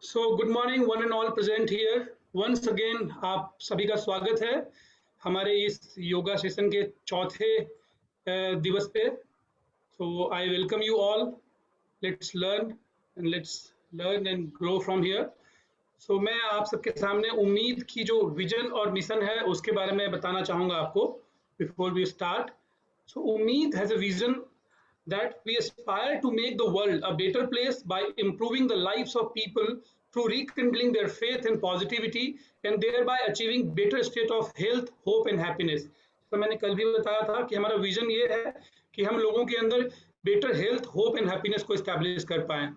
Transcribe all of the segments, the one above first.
Good morning one and all present here. Once again आप सभी का स्वागत है हमारे इस योगा सेशन के चौथे दिवस पे। So I welcome you all. Let's learn and grow from here. मैं आप सबके सामने उम्मीद की जो विजन और मिशन है उसके बारे में बताना चाहूँगा आपको बिफोर वी स्टार्ट। उम्मीद has a vision that we aspire to make the world a better place by improving the lives of people through rekindling their faith and positivity and thereby achieving better state of health, hope and happiness. तो मैंने कल भी बताया था कि हमारा vision ये है कि हम लोगों के अंदर better health, hope and happiness को एस्टैब्लिश कर पाएं।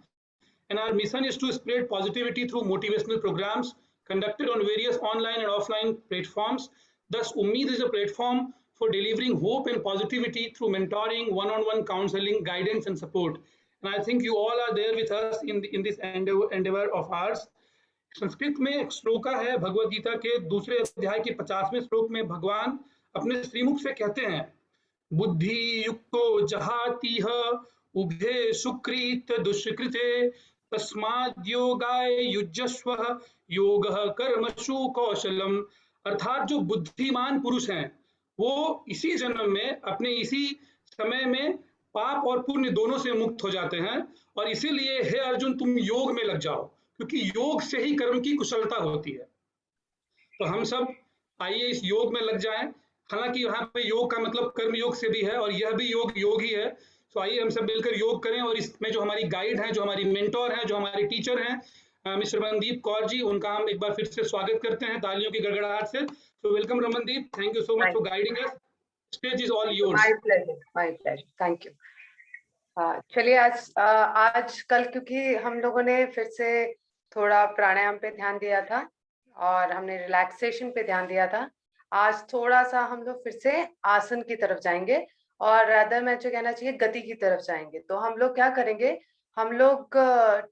And our mission is to spread positivity through motivational programs conducted on various online and offline platforms. Thus, Ummeed is a platform for delivering hope and positivity through mentoring, one-on-one counseling, guidance, and support. And I think you all are there with us in this endeavor of ours. Sanskrit में एक श्लोका है भगवद गीता के दूसरे अध्याय के 50वें श्लोक में भगवान अपने श्रीमुख से कहते हैं, बुद्धि युक्तो जहातीह उभे सुकृत दुष्कृते तस्माद् योगाय युज्यस्व योगः कर्मसु कौशलम। अर्थात जो बुद्धिमान पुरुष हैं वो इसी जन्म में अपने इसी समय में पाप और पुण्य दोनों से मुक्त हो जाते हैं और इसीलिए हे अर्जुन तुम योग में लग जाओ, क्योंकि योग से ही कर्म की कुशलता होती है। तो हम सब आइए इस योग में लग जाएं। हालांकि यहाँ पे योग का मतलब कर्म योग से भी है और यह भी योग ही है। तो आइए हम सब मिलकर योग करें और इसमें जो हमारी गाइड हैं, जो हमारी मेंटोर हैं, जो हमारे टीचर हैं मिस्टर रमनदीप कौर जी, उनका हम एक बार फिर से स्वागत करते हैं तालियों की गड़गड़ाहट से। तो welcome Ramandeep, thank you so much for guiding us. Stage is all yours. My pleasure, thank you. चलिए आज कल क्योंकि हम लोगों ने फिर से थोड़ा प्राणायाम पे ध्यान दिया था और हमने रिलैक्सेशन पे ध्यान दिया था, आज थोड़ा सा हम लोग फिर से आसन की तरफ जाएंगे और रादर मैं जो कहना चाहिए गति की तरफ जाएंगे। तो हम लोग क्या करेंगे, हम लोग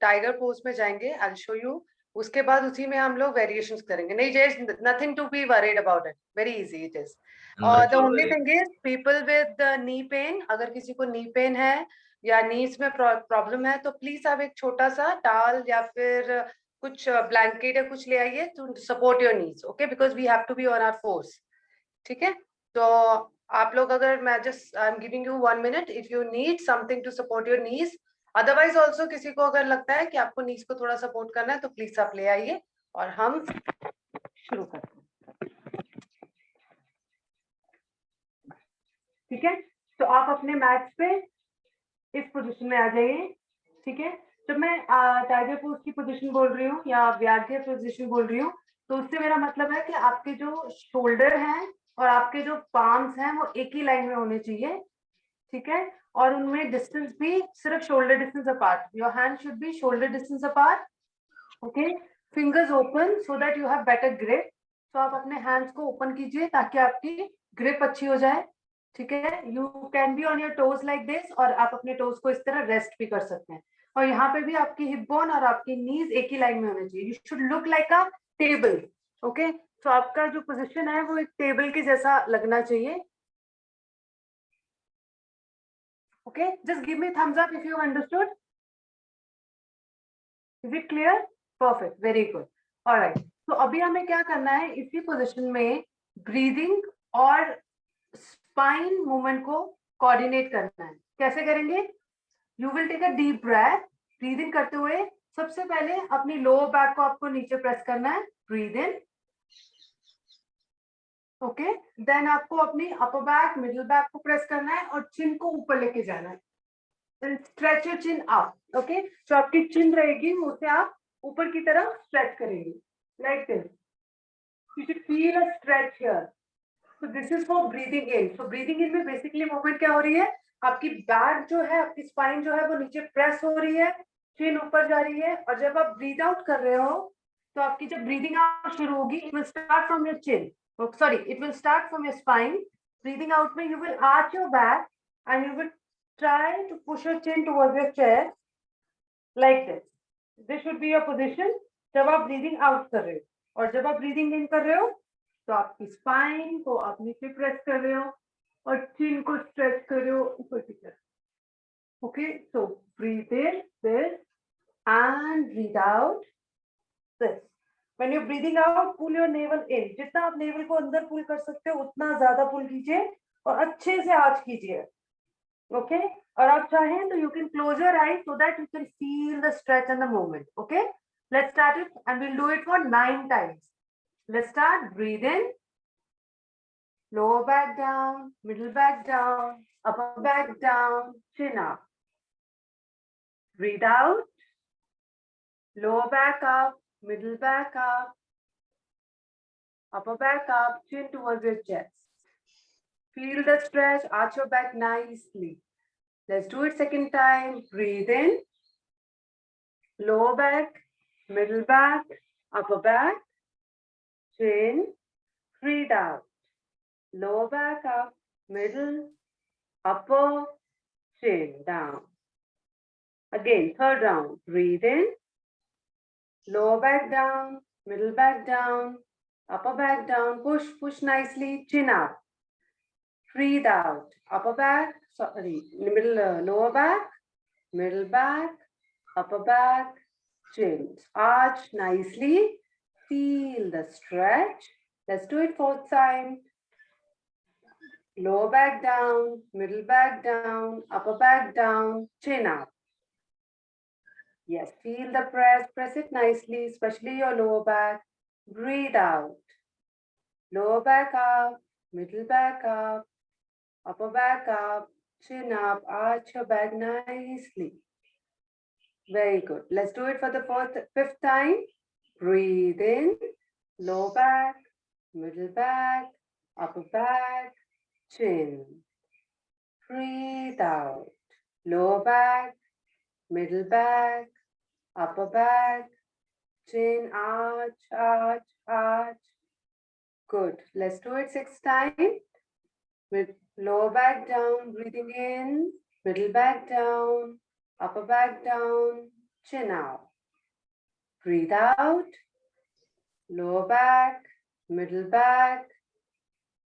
टाइगर पोज में जाएंगे, आई विल शो यू। उसके बाद उसी में हम लोग वेरिएशंस करेंगे। नहीं Jai, nothing to be worried about it, very easy it is. The only thing is people with knee pain, अगर किसी को नी पेन है या नीज में प्रॉब्लम है तो प्लीज आप एक छोटा सा टाल या फिर कुछ ब्लैंकेट या कुछ ले आइए to support your knees, okay, because we have to be on our fours. ठीक है, तो आप लोग अगर मैं just I am giving you 1 minute if you need something to support your knees. Otherwise also किसी को अगर लगता है कि आपको नीज को थोड़ा सपोर्ट करना है तो प्लीज आप ले आइए और हम शुरू करते हैं। ठीक है, तो आप अपने मैट पे इस पोजीशन में आ जाइए। ठीक है, जब मैं टाइगर पोज की पोजीशन बोल रही हूँ या व्याघ्र पोजीशन बोल रही हूँ तो उससे मेरा मतलब है कि आपके जो शोल्डर हैं और आपके जो पाम्स हैं वो एक ही लाइन में होने चाहिए। ठीक है, और उनमें डिस्टेंस भी सिर्फ shoulder distance apart, your hand should be shoulder distance apart. Okay, fingers open so that you have better grip. तो आप अपने हैंड्स को ओपन कीजिए ताकि आपकी ग्रिप अच्छी हो जाए। ठीक है, you can be on your toes like this और आप अपने टोज को इस तरह रेस्ट भी कर सकते हैं। और यहाँ पे भी आपकी हिप बोन और आपकी नीज एक ही लाइन में होनी चाहिए। You should look like a table. Okay, तो आपका जो पोजीशन है वो एक टेबल के जैसा लगना चाहिए। Okay, just give me thumbs up if you understood. Is it clear? Perfect, very good, alright. तो अभी हमें क्या करना है, इसी पोजीशन में ब्रीदिंग और स्पाइन मूवमेंट को कोऑर्डिनेट करना है। कैसे करेंगे? You will take a deep breath, breathing करते हुए सबसे पहले अपनी लोअर बैक को आपको नीचे प्रेस करना है, ब्रीद इन। ओके, देन आपको अपनी अपर बैक, मिडिल बैक को प्रेस करना है और चिन को ऊपर लेके जाना है। Stretch your chin up. Okay, जो आपकी चिन रहेगी उसे आप ऊपर की तरफ स्ट्रेच करेंगे like this. You should feel a stretch here. So this is for breathing in. So breathing in में basically movement क्या हो रही है, आपकी बैक जो है, आपकी स्पाइन जो है वो नीचे प्रेस हो रही है, चिन ऊपर जा रही है। और जब आप ब्रीद आउट कर रहे हो तो आपकी जब ब्रीदिंग आउट शुरू होगी, it will start from your chin, sorry it will start from your spine. Breathing out में you will arch your back and you will try to push your chin towards your chest like this. This should be your position जब आप breathing out कर रहे हो। और जब आप breathing in कर रहे हो तो आपकी स्पाइन को आप नीचे प्रेस कर रहे हो और चिन को स्ट्रेच कर रहे हो ऊपर की तरफ। Okay, so breathe in this and breathe out this. When you're breathing out, pull your navel in. जितना आप navel को अंदर pull कर सकते हो उतना ज़्यादा pull कीजिए और अच्छे से आज कीजिए. Okay? और आप चाहें तो you can close your eyes so that you can feel the stretch and the movement. Okay? Let's start it and we'll do it for 9 times. Let's start. Breathe in. Lower back down, middle back down, upper back down, chin up. Breathe out. Lower back up, middle back up, upper back up, chin towards your chest. Feel the stretch, arch your back nicely. Let's do it second time. Breathe in. Lower back, middle back, upper back, chin. Breathe out. Lower back up, middle, upper, chin, down. Again, third round. Breathe in. Lower back down, middle back down, upper back down. Push, push nicely, chin up. Breathe out. Upper back, lower back, middle back, upper back, chin. Arch nicely. Feel the stretch. Let's do it fourth time. Lower back down, middle back down, upper back down, chin up. Yes, feel the press. Press it nicely, especially your lower back. Breathe out. Lower back up, middle back up, upper back up, chin up, arch your back nicely. Very good. Let's do it for the fifth time. Breathe in, lower back, middle back, upper back, chin. Breathe out. Lower back, middle back, upper back, chin, arch, arch, arch. Good. Let's do it 6 times. With lower back down, breathing in, middle back down, upper back down, chin out. Breathe out. Lower back, middle back,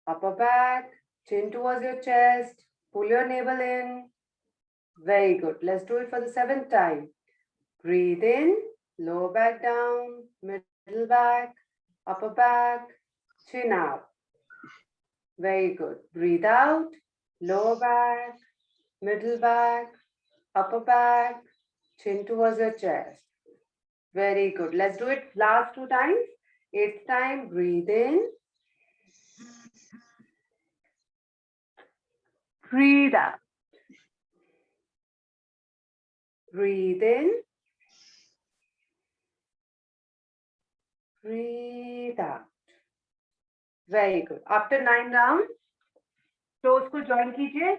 upper back, chin towards your chest. Pull your navel in. Very good. Let's do it for the 7th time. Breathe in, lower back down, middle back, upper back, chin up. Very good. Breathe out, lower back, middle back, upper back, chin towards your chest. Very good. Let's do it last 2 times. 8th time, breathe in. Breathe out. Breathe in. Breathe out. Very good. After 9 rounds, toes को join कीजिए,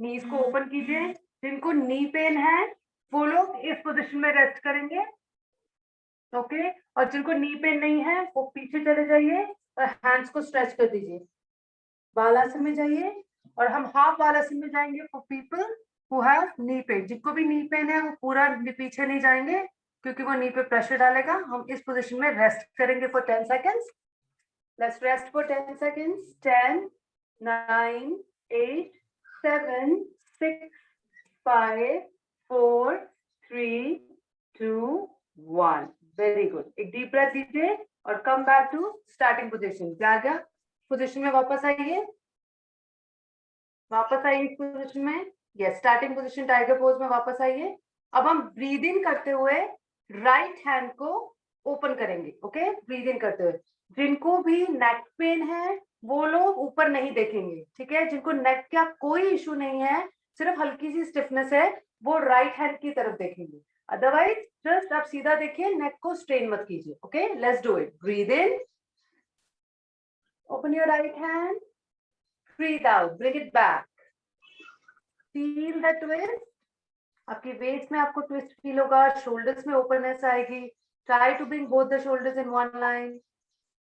knees को open कीजिए. जिनको knee pain है, वो लोग इस position में rest करेंगे. Okay? और जिनको knee pain नहीं है, वो पीछे चले जाइए और hands को stretch कर दीजिए. बालासन में जाइए और हम half बालासन में जाएंगे for people who have knee pain. जिनको भी knee pain है, वो पूरा पीछे नहीं जाएंगे क्योंकि वो knee पे pressure डालेगा. हम इस position में rest करेंगे for 10 seconds. Let's rest for 10 seconds. 10, 9, 8, 7, 6, 5, 4, 3, 2, 1. Very good. एक deep breath लीजिए और come back to starting position. क्या position में वापस आइए. वापस आइए इस position में. Yes, starting position tiger pose में वापस आइए. अब हम breathe in करते हुए right hand को open करेंगे. Okay? Breathe in करते हुए. जिनको भी नेक पेन है वो लोग ऊपर नहीं देखेंगे. ठीक है? जिनको नेक का कोई इशू नहीं है, सिर्फ हल्की सी स्टिफनेस है, वो राइट हैंड की तरफ देखेंगे. अदरवाइज जस्ट आप सीधा देखिए, नेक को स्ट्रेन मत कीजिए. Okay, let's do it. Breathe in, open your right hand, breathe out, bring it back. Feel the twist. आपकी वेस्ट में आपको ट्विस्ट फील होगा, शोल्डर्स में ओपननेस आएगी. Try to bring both the shoulders in one line.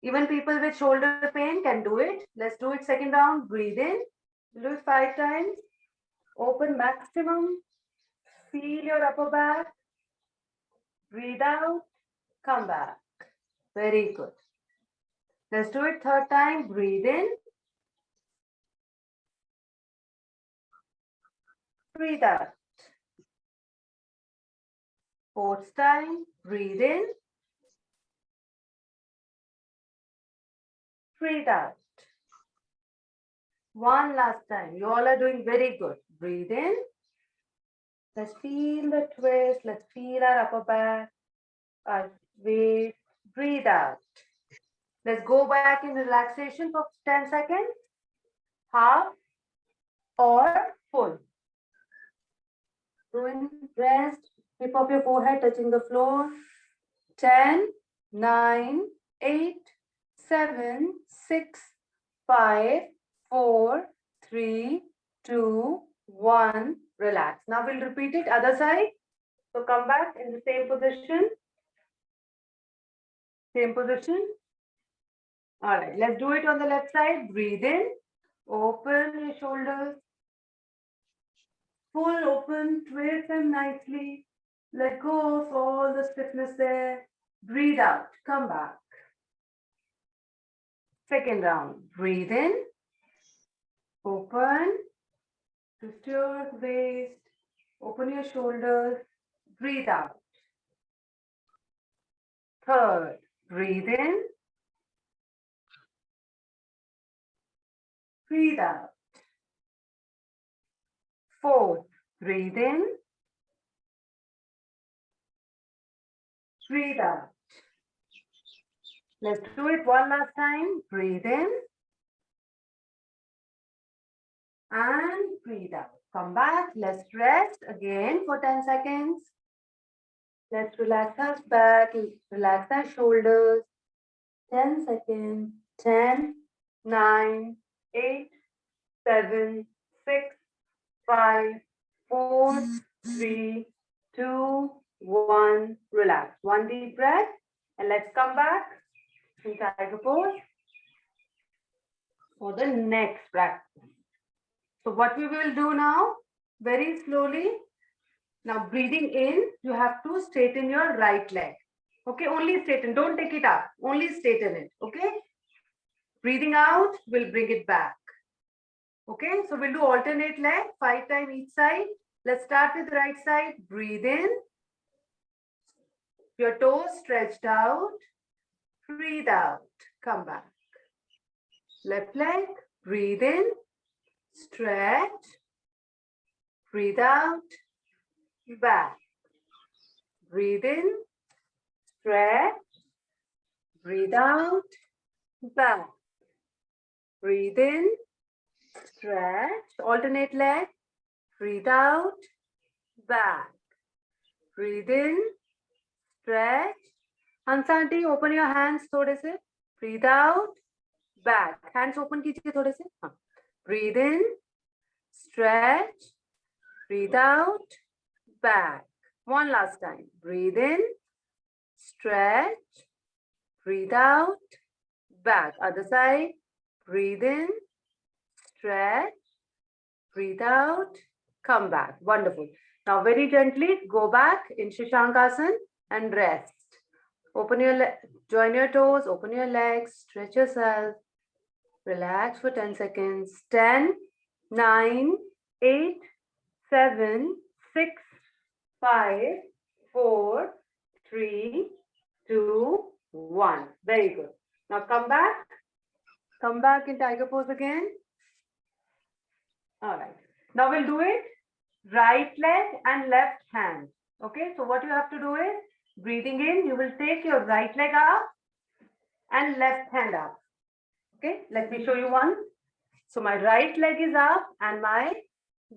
Even people with shoulder pain can do it. Let's do it second round. Breathe in. Do it 5 times. Open maximum. Feel your upper back. Breathe out. Come back. Very good. Let's do it third time. Breathe in. Breathe out. Fourth time. Breathe in. breathe out. One last time. You all are doing very good. Breathe in. Let's feel the twist. Let's feel our upper back, our waist. Breathe out. Let's go back in relaxation for 10 seconds. Half or full. Doing rest. Tip of your forehead touching the floor. 10, 9, 8, 7, 6, 5, 4, 3, 2, 1. Relax. Now we'll repeat it other side. So come back in the same position. Same position. All right, let's do it on the left side. Breathe in. Open your shoulders. Full open. Twist them nicely. Let go of all the stiffness there. Breathe out. Come back. Second round. Breathe in. Open. Twist your waist. Open your shoulders. Breathe out. Third. Breathe in. Breathe out. Fourth. Breathe in. Breathe out. Let's do it one last time. Breathe in. And breathe out. Come back. Let's rest again for 10 seconds. Let's relax our back, relax our shoulders. 10 seconds. 10, 9, 8, 7, 6, 5, 4, 3, 2, 1. Relax. One deep breath. And let's come back in tiger pose for the next practice. So what we will do now, very slowly. Now breathing in, you have to straighten your right leg. Okay, only straighten, don't take it up, only straighten it, okay? Breathing out, we'll bring it back. Okay, so we'll do alternate leg, 5 times each side. Let's start with the right side. Breathe in. Your toes stretched out. Breathe out. Come back. Left leg. Breathe in. Stretch. Breathe out. Back. Breathe in. Stretch. Breathe out. Back. Breathe in. Stretch. Alternate leg. Breathe out. Back. Breathe in. Stretch. Hansanti, open your hands थोड़े से. Breathe out. Back. Hands open कीजिए थोड़े से. हाँ. Breathe in. Stretch. Breathe out. Back. One last time. Breathe in. Stretch. Breathe out. Back. Other side. Breathe in. Stretch. Breathe out. Come back. Wonderful. Now very gently go back in Shashankasan and rest. Open your join your toes, open your legs, stretch yourself. Relax for 10 seconds. 10, 9, 8, 7, 6, 5, 4, 3, 2, 1. Very good. Now come back. Come back in tiger pose again. All right. Now we'll do it right leg and left hand. Okay. So what you have to do is breathing in, you will take your right leg up and left hand up. Okay. Let me show you one. So my right leg is up and my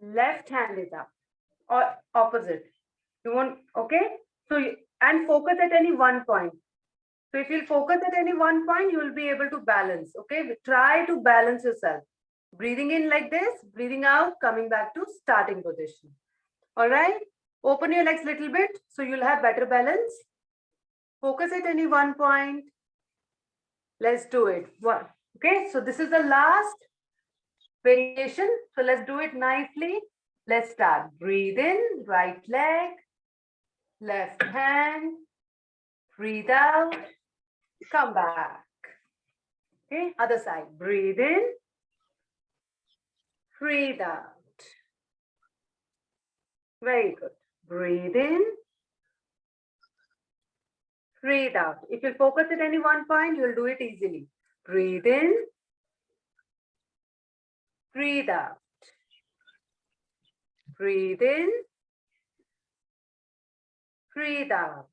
left hand is up or opposite. You want, okay. So, and focus at any one point. So if you focus at any one point, you will be able to balance. Okay. Try to balance yourself. Breathing in like this, breathing out, coming back to starting position. All right. Open your legs a little bit so you'll have better balance. Focus at any one point. Let's do it. One. Okay. So this is the last variation. So let's do it nicely. Let's start. Breathe in, right leg, left hand. Breathe out. Come back. Okay. Other side. Breathe in. Breathe out. Very good. Breathe in. Breathe out. If you focus at any one point, you'll do it easily. Breathe in. Breathe out. Breathe in. Breathe out.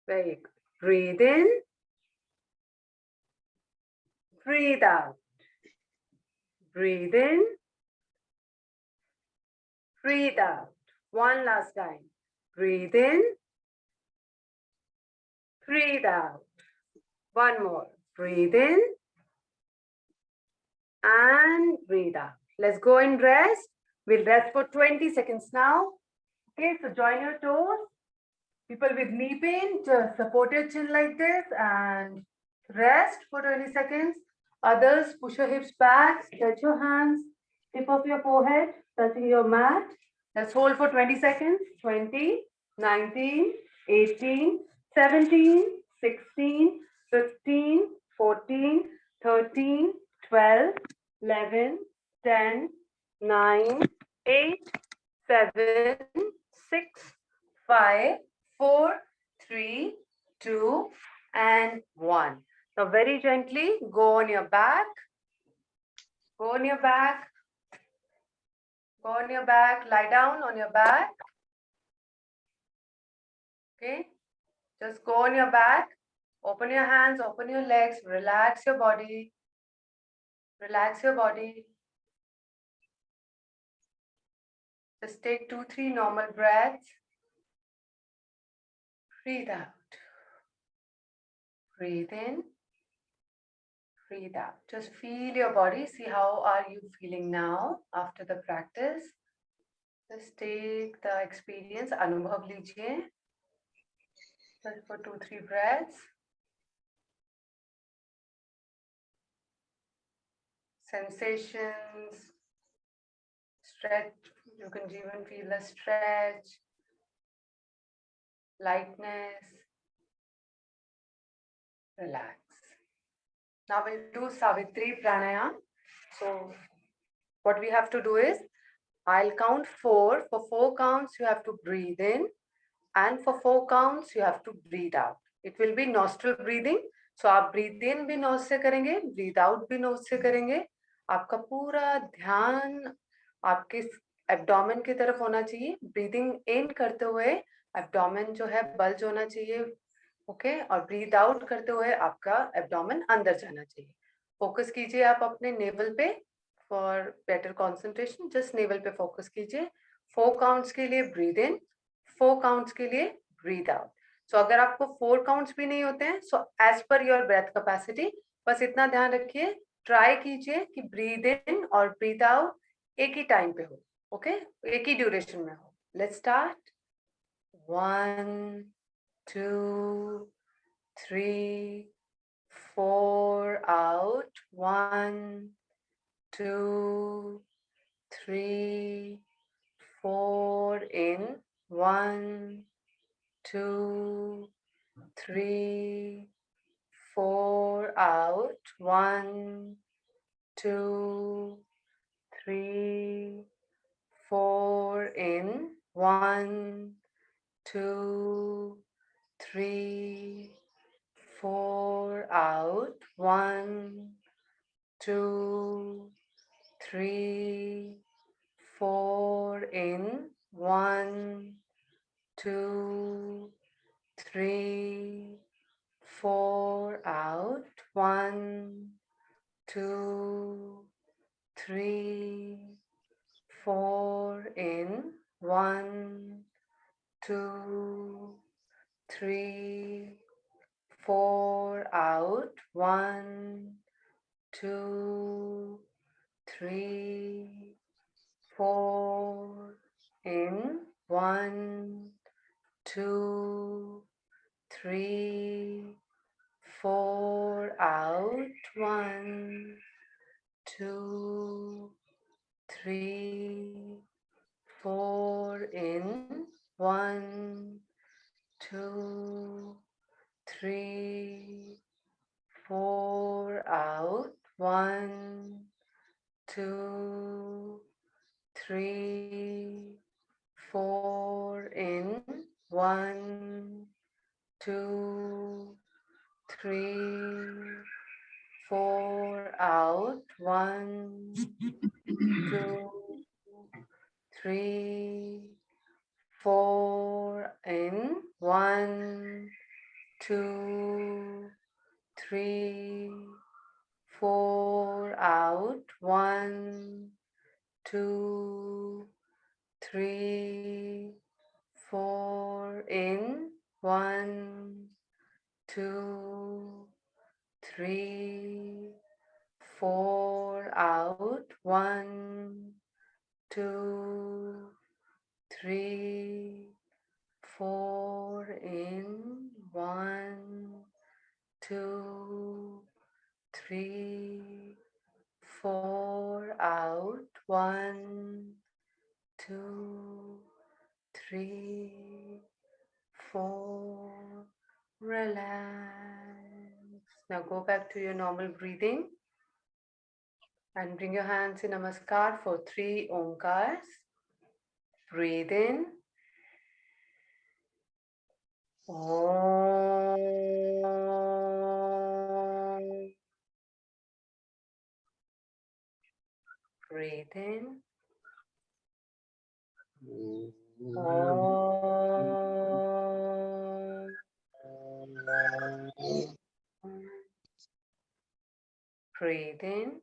Very good. Breathe in. Breathe out. Breathe in. Breathe out. One last time. Breathe in. Breathe out. One more. Breathe in. And breathe out. Let's go and rest. We'll rest for 20 seconds now. Okay, so join your toes. People with knee pain, just support your chin like this and rest for 20 seconds. Others, push your hips back, stretch your hands, tip of your forehead, touching your mat. Let's hold for 20 seconds. 20, 19, 18, 17, 16, 15, 14, 13, 12, 11, 10, 9, 8, 7, 6, 5, 4, 3, 2, and 1. Now very gently go on your back. Go on your back. Go on your back. Lie down on your back. Okay. Just go on your back. Open your hands, open your legs, relax your body. Relax your body. Just take 2-3 normal breaths. Breathe out. Breathe in. Breathe out. Just feel your body. See how are you feeling now after the practice. Just take the experience. Anubhav lijiye. Just for 2-3 breaths. Sensations. Stretch. You can even feel the stretch. Lightness. Relax. Now we'll do Savitri Pranayam. So what we have to do is, I'll count 4. For 4 counts, you have to breathe in. And for 4 counts, you have to breathe out. It will be nostril breathing. So आप breathe in भी nose से करेंगे, breathe out भी nose से करेंगे. आपका पूरा ध्यान आपके abdomen की तरफ होना चाहिए. Breathing in करते हुए abdomen जो है bulge होना चाहिए. ओके और ब्रीथ आउट करते हुए आपका एब्डोमेन अंदर जाना चाहिए. फोकस कीजिए आप अपने नेवल पे for better concentration. Just naval पे फोकस कीजिए. 4 काउंट्स के लिए ब्रीथ इन, 4 काउंट्स के लिए ब्रीथ आउट. सो अगर आपको 4 काउंट्स भी नहीं होते हैं, so as per your breath capacity, बस इतना ध्यान रखिए, ट्राई कीजिए कि ब्रीथ इन और ब्रीथ आउट एक ही टाइम पे हो. ओके एक ही ड्यूरेशन में हो. Let's start. 1, 2, 3, 4, out. 1, 2, 3, 4, in. 1, 2, 3, 4, out. 1, 2, 3, 4, in. 1, 2, 3, 4, out. 1, 2, 3, 4, in. 1, 2, 3, 4, out. 1, 2, 3, 4, in. 1, 2, 3, 4, out. 1, 2, 3, 4, in. 1, 2, 3, 4, out. 1, 2, 3, 4, in. 1, 2, 3, 4, out. 1, 2, 3, 4, in. 1, 2, 3, 4 out. 1, 2, 3, 4 in. 1, 2, 3, 4 out. 1, 2, 3, 4 in. 1, 2, 3, 4 out. 1, 2, 3, 4 in. 1, 2, 3, 4 out. 1, 2, 3, 4. Relax. Now go back to your normal breathing and bring your hands in Namaskar for 3 Omkars. Breathe in. Om. Breathe in. Om. Breathe in.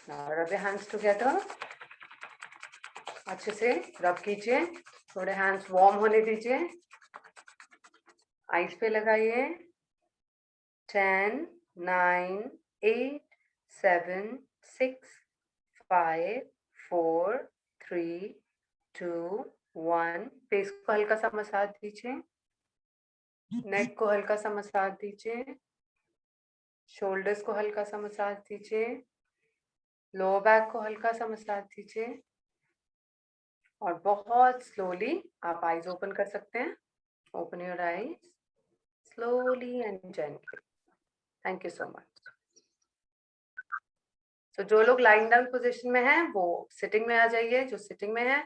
Now rub your hands together. अच्छे से रब कीजिए. थोड़े hands warm होने दीजिए. Ice पे लगाइए. 10, 9, 8, 7, 6, 5, 4, 3, 2, 1. Face को हल्का सा मसाज दीजिए. नेक को हल्का सा मसाज दीजिए. शोल्डर्स को हल्का सा मसाज दीजिए. लोअर बैक को हल्का सा मसाज दीजिए. और बहुत स्लोली आप आईज ओपन कर सकते हैं. Open your eyes slowly and gently. Thank you so much. So जो लोग lying down position में हैं वो sitting में आ जाइए. जो sitting में है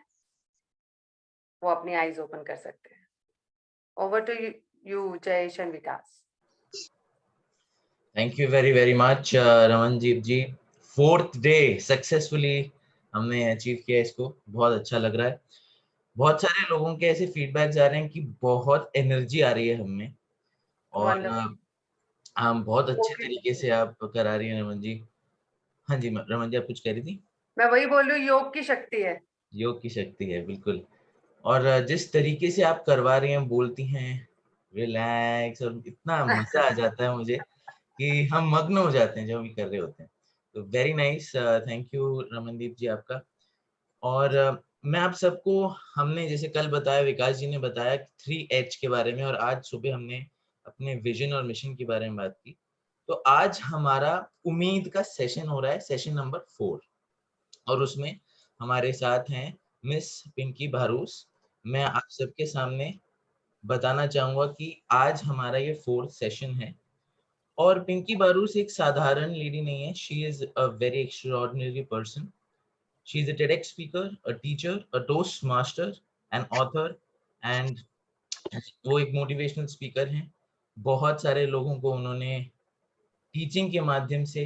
वो अपनी eyes open कर सकते हैं. Over to you, Jayesh and Vikas. Thank you very very much, Ramanjeet ji. 4th day successfully हमने अचीव किया इसको. बहुत अच्छा लग रहा है. बहुत सारे लोगों के ऐसे फीडबैक्स आ रहे हैं कि बहुत एनर्जी आ रही है हमें और हम बहुत अच्छे तरीके से आप करा रही हैं रमन जी. हाँ जी रमन जी, आप कुछ कह रही थी? मैं वही बोल रही हूँ, योग की शक्ति है. योग की शक्ति है, बिल्कुल. और जिस तरीके से आप करवा रही हैं, बोलती हैं रिलैक्स, और इतना मजा आ जाता है मुझे कि हम मग्न हो जाते हैं जब हम कर रहे होते हैं. तो very nice. Thank you Ramandeep ji आपका. और मैं आप सबको, हमने जैसे कल बताया, विकास जी ने बताया 3H के बारे में, और आज सुबह हमने अपने विजन और मिशन के बारे में बात की. तो आज हमारा उम्मीद का सेशन हो रहा है, सेशन नंबर 4, और उसमें हमारे साथ हैं मिस पिंकी भारूस. मैं आप सबके सामने बताना चाहूंगा कि आज हमारा ये 4th सेशन है. और पिंकी भारूस एक साधारण लेडी नहीं है. She is a very extraordinary person. She is a TEDx speaker, a teacher, a Toastmaster, an author, and वो एक motivational speaker हैं. बहुत सारे लोगों को उन्होंने टीचिंग के माध्यम से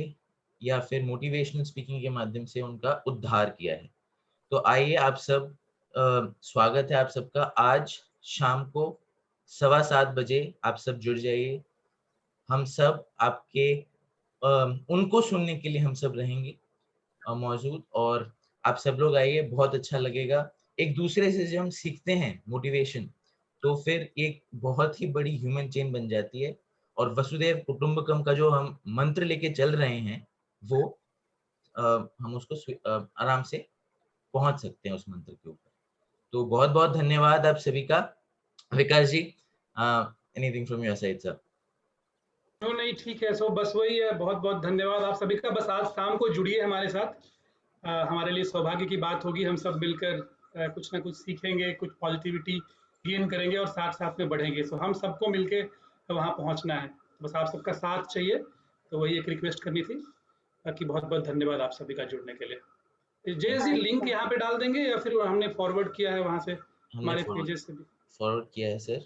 या फिर मोटिवेशनल स्पीकिंग के माध्यम से उनका उद्धार किया है. तो आइए आप सब, स्वागत है आप सबका. आज शाम को 7:15 बजे आप सब जुड़ जाइए. हम सब आपके उनको सुनने के लिए हम सब रहेंगे मौजूद, और आप सब लोग आइए. बहुत अच्छा लगेगा. एक दूसरे से जब हम सीखते हैं मोटिवेशन, तो फिर एक बहुत ही बड़ी ह्यूमन चेन बन जाती है. और वसुधैव कुटुंबकम का जो हम मंत्र लेके चल रहे हैं, वो हम उसको आराम से पहुंच सकते हैं उस मंत्र के ऊपर. तो बहुत बहुत धन्यवाद आप सभी का. Vikas ji, anything from your side sir? नहीं, ठीक है. सो बस वही है, बहुत बहुत धन्यवाद आप सभी का. बस आज शाम को जुड़िए हमारे साथ. हमारे लिए सौभाग्य की बात होगी. हम सब मिलकर कुछ ना कुछ सीखेंगे, कुछ पॉजिटिविटी गेन करेंगे और साथ साथ में बढ़ेंगे. सो हम सबको मिलके वहाँ पहुँचना है. बस आप सबका साथ चाहिए. तो वही एक रिक्वेस्ट करनी थी. बाकी बहुत बहुत धन्यवाद आप सभी का जुड़ने के लिए. जैसे लिंक यहाँ पे डाल देंगे या फिर हमने फॉरवर्ड किया है वहां से हमारे पेजेस से भी? फॉरवर्ड किया है सर,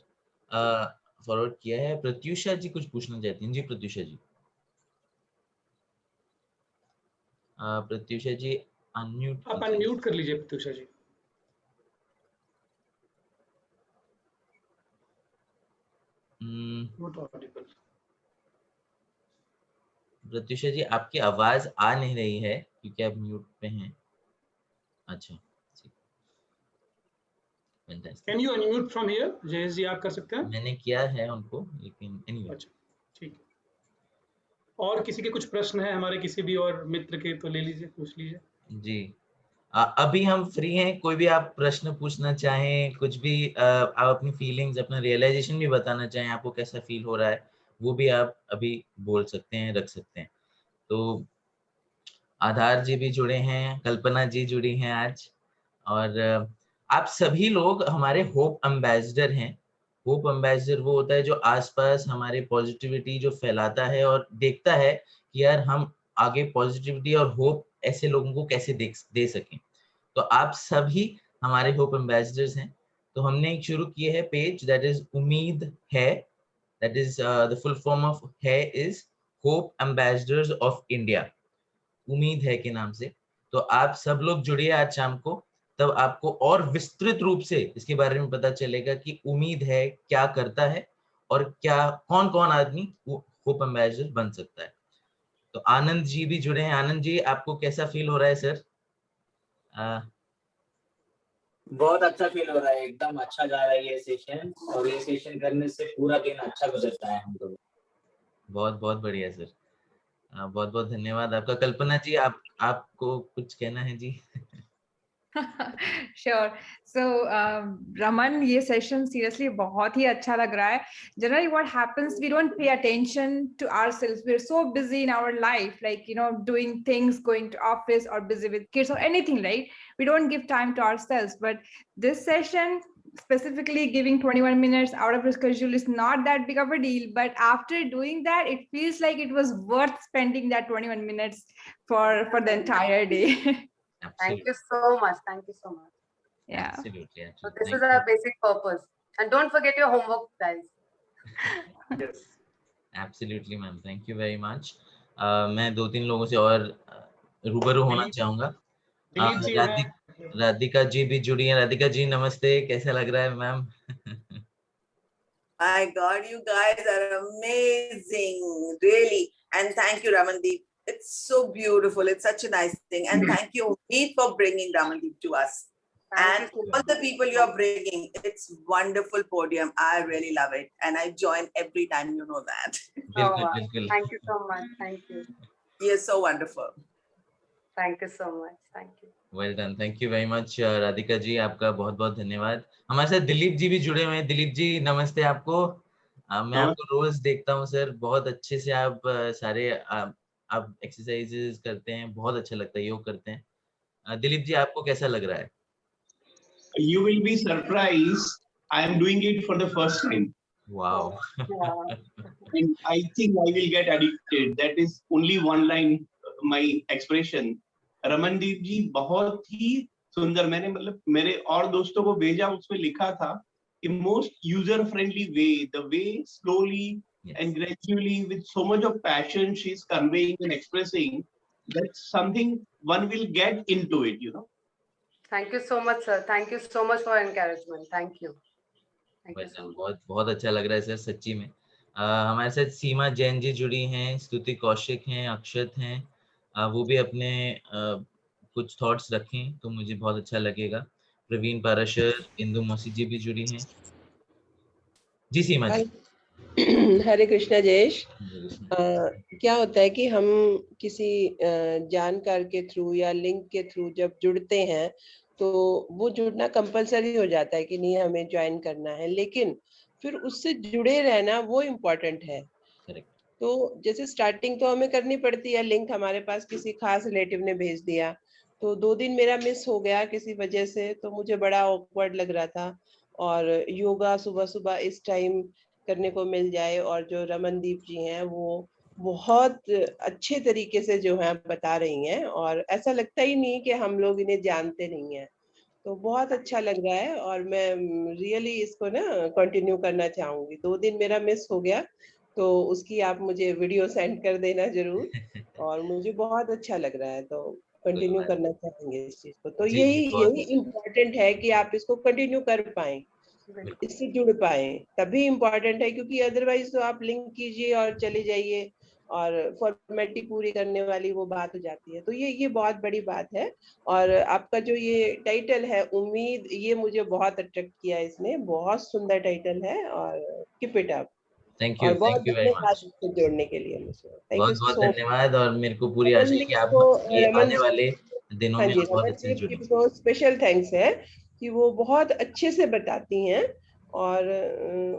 फॉरवर्ड किया है। प्रत्युषा जी कुछ पूछना चाहती हैं। जी प्रत्युषा जी, प्रत्युषा जी अनम्यूट आप अनम्यूट कर लीजिए प्रत्युषा जी। Not audible. प्रत्युषा जी आपकी आवाज आ नहीं रही है क्योंकि आप म्यूट पे हैं। अच्छा, can you unmute from here? Jayesh ji आप कर सकते हैं? मैंने किया है उनको, लेकिन एनीवे। अच्छा ठीक है। और किसी के कुछ प्रश्न है हमारे किसी भी और मित्र के तो ले लीजिए, पूछ लीजिए। जी अभी हम फ्री हैं, कोई भी आप प्रश्न पूछना चाहें, कुछ भी आप अपनी फीलिंग्स, अपना रियलाइजेशन भी बताना चाहें, आपको कैसा फील हो रहा है, वो भी आप अभी बोल सकते हैं, रख सकते हैं। तो आधार जी भी जुड़े हैं, कल्पना जी जुड़ी हैं आज, और आप सभी लोग हमारे होप एम्बेसडर हैं। होप एम्बेसडर वो होता है जो आसपास हमारे पॉजिटिविटी जो फैलाता है और देखता है कि यार हम आगे पॉजिटिविटी और होप ऐसे लोगों को कैसे दे सकें। तो आप सभी हमारे होप एम्बेसडर्स हैं। तो हमने एक शुरू किए है पेज, दैट इज उम्मीद है, that is the full form of है is hope ambassadors of India, Ummeed है के नाम से। तो आप सब लोग जुड़िए आज शाम को, तब आपको और विस्तृत रूप से इसके बारे में पता चलेगा कि उम्मीद है क्या करता है और क्या कौन कौन आदमी होप एम्बेसडर बन सकता है। तो आनंद जी भी जुड़े हैं। आनंद जी आपको कैसा फील हो रहा है सर? बहुत अच्छा फील हो रहा है, एकदम अच्छा जा रहा है ये सेशन, और ये सेशन करने से पूरा दिन अच्छा गुजरता है हम लोग। बहुत बहुत बढ़िया सर, बहुत बहुत धन्यवाद आपका। कल्पना जी आपको कुछ कहना है जी? श्योर। सो रमन, ये सेशन सीरियसली बहुत ही अच्छा लग रहा है। Generally what happens, we don't pay attention to ourselves, we are so busy in our life, like you know doing things, going to office और बिजी विद किड्स और anything, right? We don't give time to ourselves, but this session specifically giving 21 minutes out of your schedule is not that big of a deal, but after doing that it feels like it was worth spending that 21 minutes for the entire day. Thank you so much. Thank you so much. Yeah. Absolutely. So this is our basic purpose. And don't forget your homework, guys. Yes. Absolutely, ma'am. Thank you very much. मैं 2-3 लोगों से और रूबरू होना चाहूंगा। राधिका जी भी जुड़ी हैं। राधिका जी नमस्ते, कैसा लग रहा है ma'am? My God, you guys are amazing, really. And thank you, Ramandeep. It's so beautiful. It's such a nice thing. And thank you, Meet, for bringing Ramandeep to us. And all the people you are bringing. It's wonderful podium. I really love it. And I join every time, you know that. बिल्कुल। Thank you so much. Thank you. You're so wonderful. Thank you so much. Thank you. Well done. Thank you very much, Radhika ji, आपका बहुत बहुत धन्यवाद। हमारे साथ दिलीप जी भी जुड़े हुए हैं। दिलीप जी नमस्ते आपको। मैं आपको रोज देखता हूँ सर, बहुत अच्छे से आप सारे आप एक्सरसाइजेस करते हैं, बहुत अच्छा लगता है, योग करते हैं। दिलीप जी आपको कैसा लग रहा है? You will be surprised. I am doing it for the first time. Wow. And I think I will get addicted. That is only one line, my expression. Ramandeep ji बहुत ही सुंदर, मैंने मतलब मेरे और दोस्तों को भेजा, उसमें लिखा था कि most user friendly way, the way slowly and gradually with so much of passion she is conveying and expressing, that's something one will get into it, you know. Thank you so much, sir. Thank you so much for encouragement. Thank you. Thank you so much. बहुत बहुत अच्छा लग रहा है sir सच्ची में। हमारे साथ सीमा जैन जी जुड़ी हैं, स्तुति कौशिक हैं, अक्षत हैं, वो भी अपने कुछ थॉट्स रखें तो मुझे बहुत अच्छा लगेगा। प्रवीण पाराशर, इंदु मौसी जी भी जुड़ी हैं। जी सीमा जी। हरे कृष्णा जयेश। क्या होता है कि हम किसी जानकार के थ्रू या लिंक के थ्रू जब जुड़ते हैं तो वो जुड़ना कंपलसरी हो जाता है कि नहीं हमें ज्वाइन करना है, लेकिन फिर उससे जुड़े रहना वो इम्पोर्टेंट है। तो जैसे स्टार्टिंग तो हमें करनी पड़ती है, लिंक हमारे पास किसी खास रिलेटिव ने भेज दिया, तो 2 दिन मेरा मिस हो गया किसी वजह से, तो मुझे बड़ा ऑकवर्ड लग रहा था। और योगा सुबह सुबह इस टाइम करने को मिल जाए, और जो रमनदीप जी हैं वो बहुत अच्छे तरीके से जो है बता रही हैं और ऐसा लगता ही नहीं कि हम लोग इन्हें जानते नहीं हैं। तो बहुत अच्छा लग रहा है और मैं रियली इसको ना कंटिन्यू करना चाहूंगी। 2 दिन मेरा मिस हो गया तो उसकी आप मुझे वीडियो सेंड कर देना जरूर। और मुझे बहुत अच्छा लग रहा है तो कंटिन्यू करना चाहेंगे इस चीज को। तो जी, यही बहुत इम्पोर्टेंट है कि आप इसको कंटिन्यू कर पाए, इससे जुड़ पाए, तभी इम्पोर्टेंट है। क्योंकि अदरवाइज तो आप लिंक कीजिए और चले जाइए और फॉर्मेलिटी पूरी करने वाली वो बात हो जाती है। तो ये बहुत बड़ी बात है। और आपका जो ये टाइटल है उम्मीद, ये मुझे बहुत अट्रैक्ट किया इसने, बहुत सुंदर टाइटल है और कीप इट अप। थैंक और यू बहुत वेरी धन्यवाद मच। इसको जोड़ने के लिए मुझे। थैंक यू बहुत बहुत सो धन्यवाद और मेरे को पूरी आशा है कि आप ये रमन आने वाले दिनों हाँ में जी, और बहुत रमन अच्छे से जी जुड़ेंगे। को स्पेशल थैंक्स है कि वो बहुत अच्छे से बताती हैं और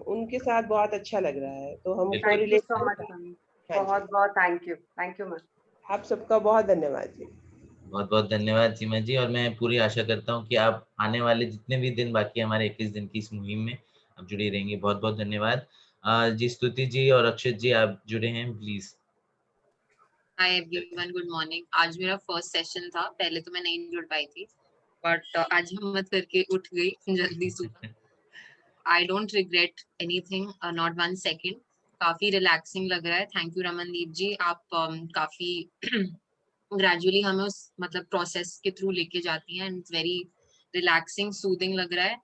उनके साथ बहुत अच्छा लग रहा है। तो हमको थैंक यू रिलेट सो कर मच पाए। मैम, हाँ जी, बहुत बहुत थैंक यू मैम। आप सबका बहुत धन्यवाद जी। बहुत बहुत धन्यवाद सीमा जी। और मैं पूरी आशा करता हूँ कि आप आने वाले जितने भी दिन बाकी है हमारे 21 दिन की इस मुहिम में आप जुड़ी रहेंगे। बहुत बहुत धन्यवाद। जी स्तुति जी और अक्षत जी आप जुड़े हैं please. Hi everyone, good morning. आज मेरा फर्स्ट सेशन था, पहले तो मैं नहीं जुड़ पाई थी बट आज हिम्मत करके उठ गई जल्दी सुबह। I don't regret anything, not 1 second. काफी रिलैक्सिंग लग रहा है। थैंक यू रमनदीप जी, आप काफी ग्रेजुअली हमें उस मतलब प्रोसेस के थ्रू लेके जाती हैं and it's very relaxing, soothing लग रहा है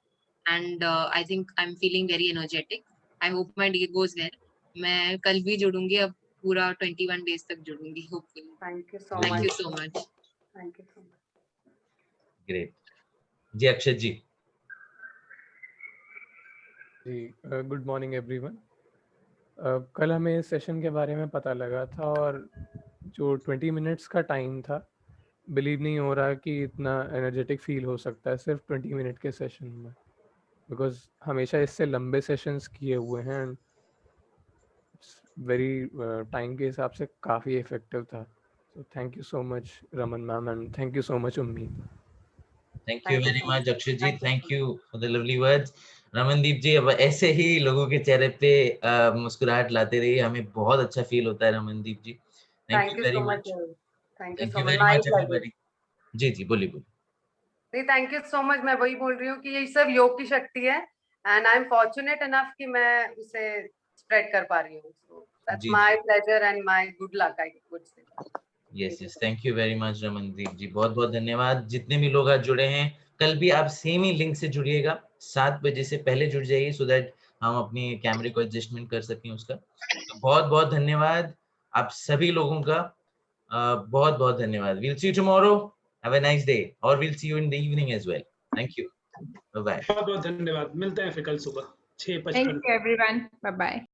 and I think I am feeling very energetic. I hope my day goes well. मैं कल भी जुड़ूंगी, अब पूरा 21 डेज तक जुड़ूंगी hopefully. Thank you so thank much, you so much. Thank you so much. Great ji. Akshat ji. जी गुड मॉर्निंग एवरीवन। कल हमें इस सेशन के बारे में पता लगा था और जो 20 मिनट्स का टाइम था, बिलीव नहीं हो रहा कि इतना एनर्जेटिक फील हो सकता है सिर्फ 20 मिनट के सेशन में, बिकॉज हमेशा इससे लंबे सेशंस किए हुए हैं एंड वेरी टाइम के हिसाब से काफ़ी इफेक्टिव था। So thank you so much Raman ma'am and thank you so much Ummeed. Thank you very much Akshay ji, Thank you. Thank you for the lovely words. Ramandeep ji अब ऐसे ही लोगों के चेहरे पे मुस्कुराहट लाते रहिए, हमें बहुत अच्छा फील होता है Ramandeep ji. Thank Thank you you very so much. Much. Thank you thank so you much. Very My much pleasure. Everybody. जी जी बोलिए बोलिए। नहीं, थैंक यू सो मच। मैं वही बोल रही हूँ कि ये सब योग की शक्ति है and I am fortunate enough कि मैं उसे स्प्रेड कर पा रही हूँ। सो दैट्स जी माय जी pleasure and my good luck, I would say. Yes yes thank you very much Ramandeep ji, बहुत बहुत धन्यवाद। जितने भी लोग आज जुड़े हैं, कल भी आप सेम ही लिंक से जुड़िएगा, 7 बजे से पहले जुड़ जाइए सो दैट हम अपनी कैमरे को एडजस्टमेंट कर सकें उसका। तो बहुत बहुत धन्यवाद आप सभी लोगों का, बहुत बहुत धन्यवाद। Will see you tomorrow, have a nice day और will see you in the evening as well. Thank you, bye bye. बहुत बहुत धन्यवाद। मिलते हैं फिर कल सुबह 6:55 Thank you everyone. Bye bye.